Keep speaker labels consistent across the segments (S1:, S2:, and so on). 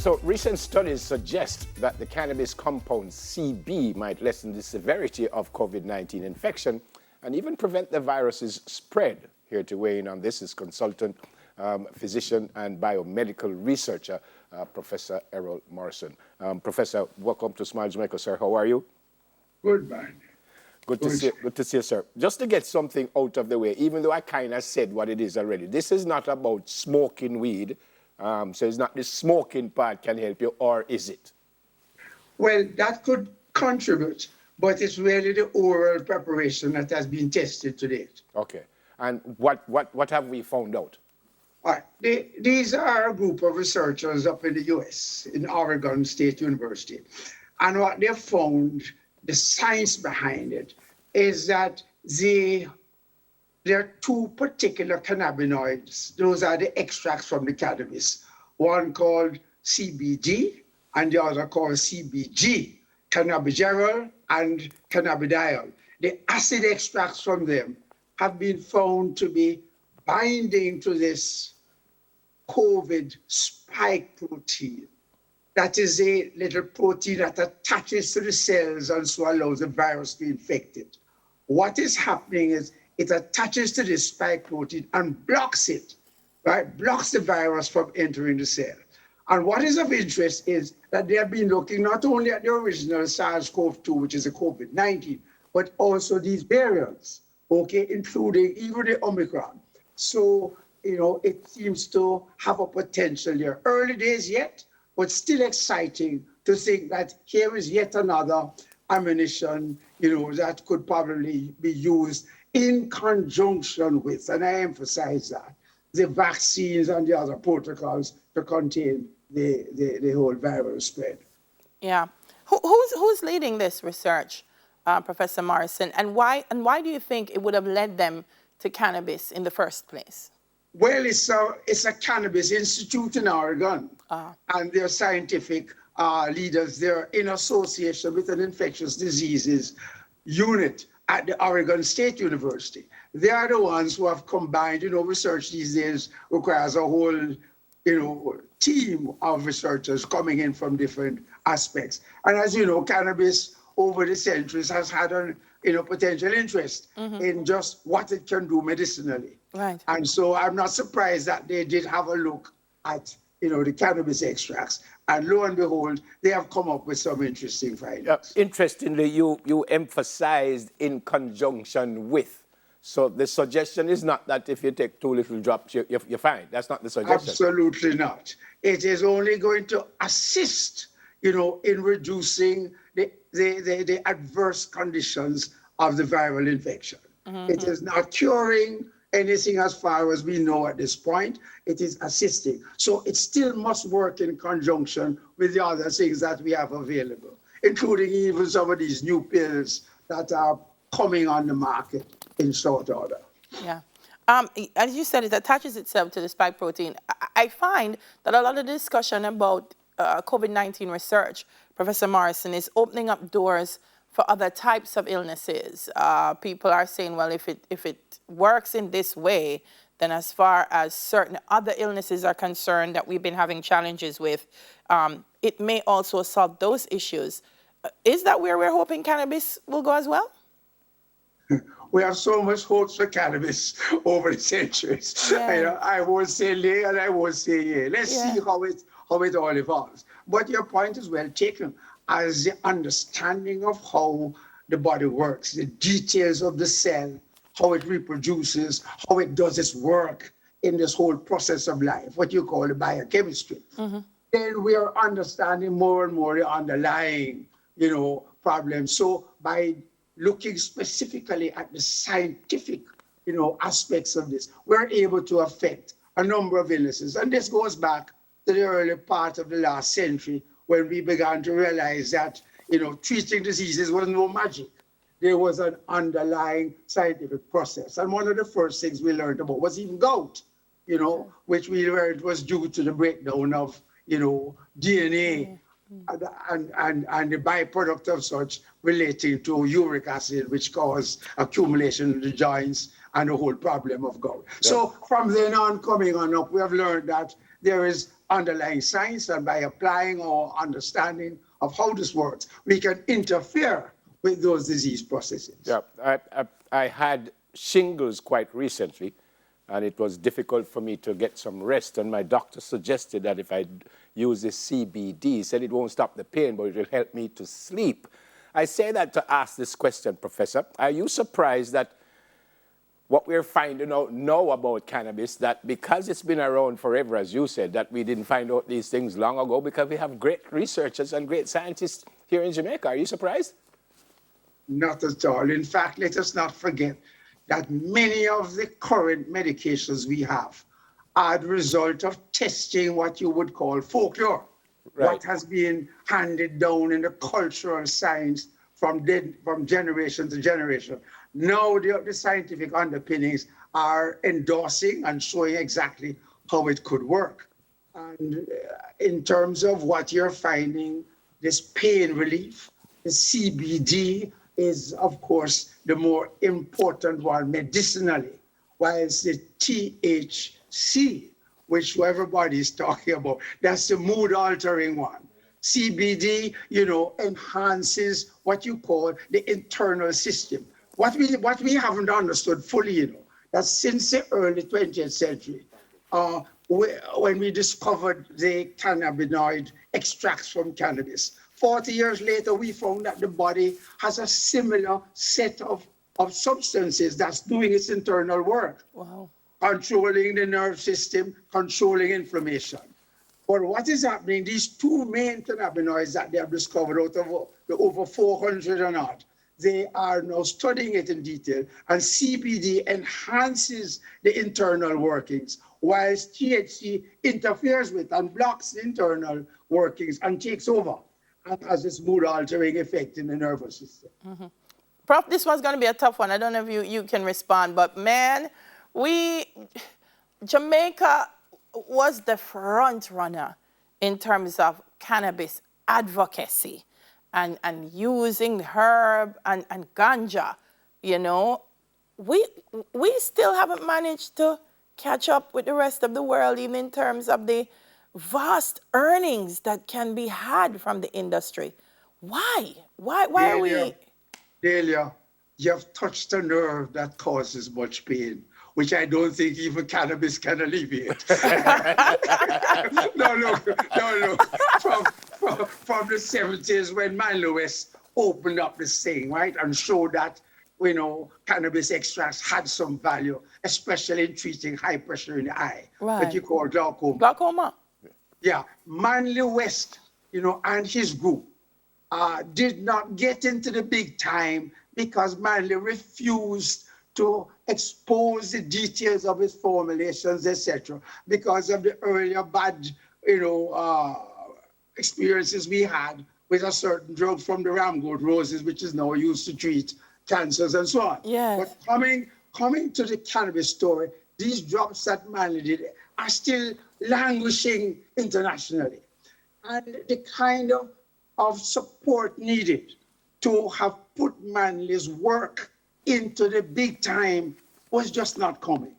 S1: So recent studies suggest that the cannabis compound CB might lessen the severity of COVID-19 infection and even prevent the virus's spread. Here to weigh in on this is consultant, physician and biomedical researcher, Professor Errol Morrison. Professor, welcome to Smile Jamaica, sir. How are you?
S2: Good, man.
S1: Good to see you, sir. Just to get something out of the way, even though I kind of said what it is already, this is not about smoking weed. So it's not the smoking part can help you, or is it?
S2: Well, that could contribute, but it's really the oral preparation that has been tested to date.
S1: Okay. And what have we found out?
S2: All right. These are a group of researchers up in the US, in Oregon State University. And what they found, the science behind it, is that there are two particular cannabinoids. Those are the extracts from the cannabis. One called CBD and the other called CBG, cannabigerol and cannabidiol. The acid extracts from them have been found to be binding to this COVID spike protein. That is a little protein that attaches to the cells and so allows the virus to infect it. What is happening is it attaches to this spike protein and blocks it, right? Blocks the virus from entering the cell. And what is of interest is that they have been looking not only at the original SARS-CoV-2, which is a COVID-19, but also these variants, okay, including even the Omicron. So, it seems to have a potential there. Early days yet, but still exciting to think that here is yet another ammunition, that could probably be used in conjunction with, and I emphasize that, the vaccines and the other protocols to contain the whole viral spread.
S3: Yeah. Who's leading this research, Professor Morrison, and why do you think it would have led them to cannabis in the first place?
S2: Well, it's a cannabis institute in Oregon, and their scientific leaders, they're in association with an infectious diseases unit at the Oregon State University. They are the ones who have combined, research these days requires a whole, team of researchers coming in from different aspects. And as you know, cannabis over the centuries has had an, potential interest in just what it can do medicinally.
S3: Right.
S2: And so I'm not surprised that they did have a look at, the cannabis extracts. And lo and behold, they have come up with some interesting findings.
S1: Interestingly, you emphasized in conjunction with. So the suggestion is not that if you take 2 little drops, you're fine. That's not the suggestion.
S2: Absolutely not. It is only going to assist, in reducing the adverse conditions of the viral infection. It is not curing anything as far as we know at this point. It is assisting. So it still must work in conjunction with the other things that we have available, including even some of these new pills that are coming on the market in short order.
S3: Yeah. As you said, it attaches itself to the spike protein. I find that a lot of the discussion about COVID-19 research, Professor Morrison, is opening up doors for other types of illnesses. People are saying, well, if it works in this way, then as far as certain other illnesses are concerned that we've been having challenges with, it may also solve those issues. Is that where we're hoping cannabis will go as well?
S2: We have so much hopes for cannabis over the centuries.
S3: Yeah.
S2: I won't say lay and I won't say yeah. Let's see how it all evolves. But your point is well taken. As the understanding of how the body works, the details of the cell, how it reproduces, how it does its work in this whole process of life, what you call the biochemistry. Then we are understanding more and more the underlying, problems. So by looking specifically at the scientific, aspects of this, we're able to affect a number of illnesses. And this goes back to the early part of the last century when we began to realize that, treating diseases was no magic. There was an underlying scientific process. And one of the first things we learned about was even gout, which we learned was due to the breakdown of, DNA and the byproduct of such relating to uric acid, which cause accumulation in the joints and the whole problem of gout. So from then on, coming on up, we have learned that there is underlying science, and by applying our understanding of how this works, we can interfere with those disease processes.
S1: Yeah, I had shingles quite recently, and it was difficult for me to get some rest. And my doctor suggested that if I use this CBD, he said it won't stop the pain, but it will help me to sleep. I say that to ask this question, Professor. Are you surprised that what we're finding out now about cannabis, that because it's been around forever, as you said, that we didn't find out these things long ago because we have great researchers and great scientists here in Jamaica? Are you surprised?
S2: Not at all. In fact, let us not forget that many of the current medications we have are the result of testing what you would call folklore,
S1: right.
S2: What has been handed down in the cultural science from generation to generation. Now the scientific underpinnings are endorsing and showing exactly how it could work. And in terms of what you're finding, this pain relief, the CBD is, of course, the more important one medicinally, whilst the THC, which everybody is talking about, that's the mood-altering one. CBD, enhances what you call the internal system. What we haven't understood fully, that since the early 20th century, when we discovered the cannabinoid extracts from cannabis, 40 years later, we found that the body has a similar set of substances that's doing its internal work.
S3: Wow.
S2: Controlling the nerve system, controlling inflammation. But what is happening, these two main cannabinoids that they have discovered out of the over 400 or not, they are now studying it in detail, and CBD enhances the internal workings, whilst THC interferes with and blocks the internal workings and takes over and has this mood-altering effect in the nervous system.
S3: Mm-hmm. Prof, this one's going to be a tough one. I don't know if you can respond, but man, Jamaica was the front runner in terms of cannabis advocacy and using herb and ganja. We still haven't managed to catch up with the rest of the world, even in terms of the vast earnings that can be had from the industry. Why are we?
S2: Delia, you have touched a nerve that causes much pain, which I don't think even cannabis can alleviate. No. From the 70s when Manly West opened up this thing, right, and showed that, cannabis extracts had some value, especially in treating high pressure in the eye, that you call glaucoma.
S3: Glaucoma.
S2: Yeah, Manly West, and his group did not get into the big time because Manly refused to expose the details of his formulations, etc., because of the earlier bad, experiences we had with a certain drug from the Ramgold roses, which is now used to treat cancers and so on.
S3: Yes.
S2: But coming to the cannabis story, these drops that Manly did are still languishing internationally. And the kind of support needed to have put Manly's work into the big time was just not coming.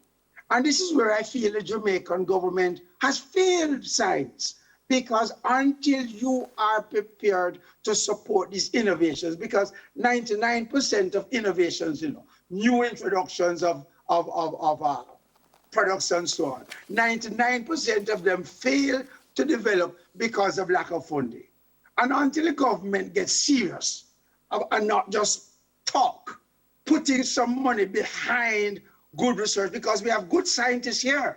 S2: And this is where I feel the Jamaican government has failed science, because until you are prepared to support these innovations, because 99% of innovations, new introductions of products and so on, 99% of them fail to develop because of lack of funding. And until the government gets serious and not just talk, putting some money behind good research, because we have good scientists here,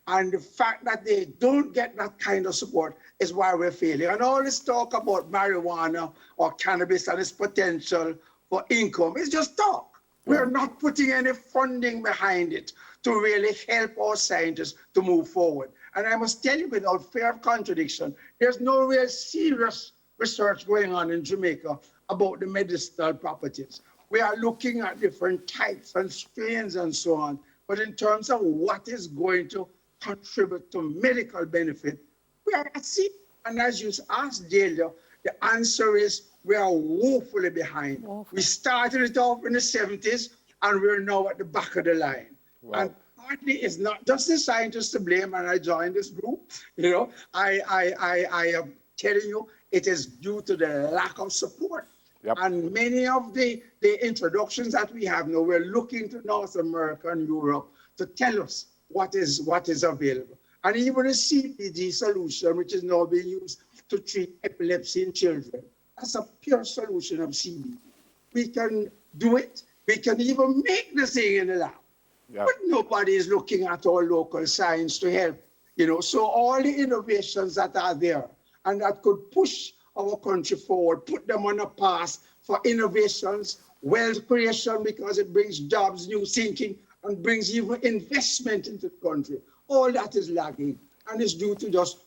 S2: and the fact that they don't get that kind of support is why we're failing. And all this talk about marijuana or cannabis and its potential for income is just talk. We're not putting any funding behind it to really help our scientists to move forward. And I must tell you, without fear of contradiction, there's no real serious research going on in Jamaica about the medicinal properties. We are looking at different types and strains and so on, but in terms of what is going to contribute to medical benefit, we are at sea. And as you asked, Delia, the answer is we are woefully behind. We started it off in the 70s, and we're now at the back of the line.
S1: Wow.
S2: And partly it's not just the scientists to blame, and I joined this group. You know, I am telling you, it is due to the lack of support.
S1: Yep.
S2: And many of the introductions that we have now, we're looking to North America and Europe to tell us what is available. And even a CBD solution, which is now being used to treat epilepsy in children, that's a pure solution of CBD. We can do it. We can even make the thing in the lab.
S1: Yeah.
S2: But nobody is looking at our local science to help. You know, so all the innovations that are there and that could push our country forward, put them on a path for innovations, wealth creation, because it brings jobs, new thinking, and brings even investment into the country. All that is lagging, and it's due to just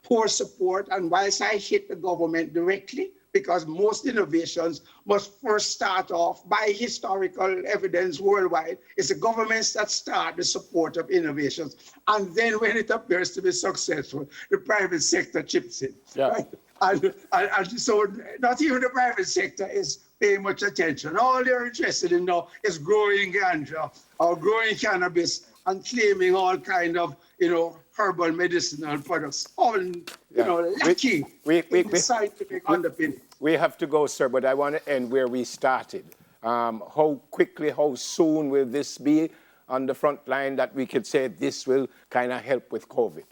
S2: poor support. And whilst I hit the government directly, because most innovations must first start off by historical evidence worldwide. It's the governments that start the support of innovations. And then when it appears to be successful, the private sector chips in.
S1: Yeah.
S2: Right? And so not even the private sector is paying much attention. All they're interested in now is growing ganja or growing cannabis and claiming all kind of, herbal medicinal products, all, lacking in scientific underpinning.
S1: We have to go, sir, but I want to end where we started. How quickly, how soon will this be on the front line that we could say this will kind of help with COVID?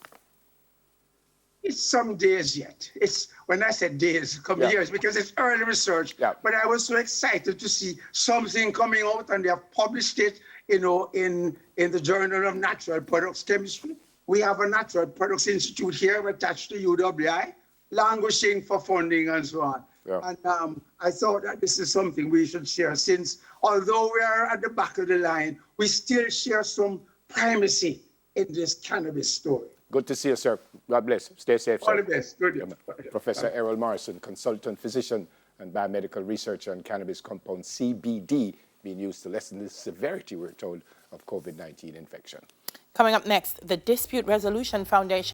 S2: It's some days yet. It's when I said days, a couple years, because it's early research.
S1: Yeah.
S2: But I was so excited to see something coming out, and they have published it, in the Journal of Natural Products Chemistry. We have a Natural Products Institute here attached to UWI, languishing for funding and so on.
S1: Yeah.
S2: And I thought that this is something we should share, since although we are at the back of the line, we still share some primacy in this cannabis story.
S1: Good to see you, sir. God bless. Stay safe, sir.
S2: All the best. Good.
S1: Professor Errol Morrison, consultant physician and biomedical researcher on cannabis compound CBD being used to lessen the severity, we're told, of COVID-19 infection.
S3: Coming up next, the Dispute Resolution Foundation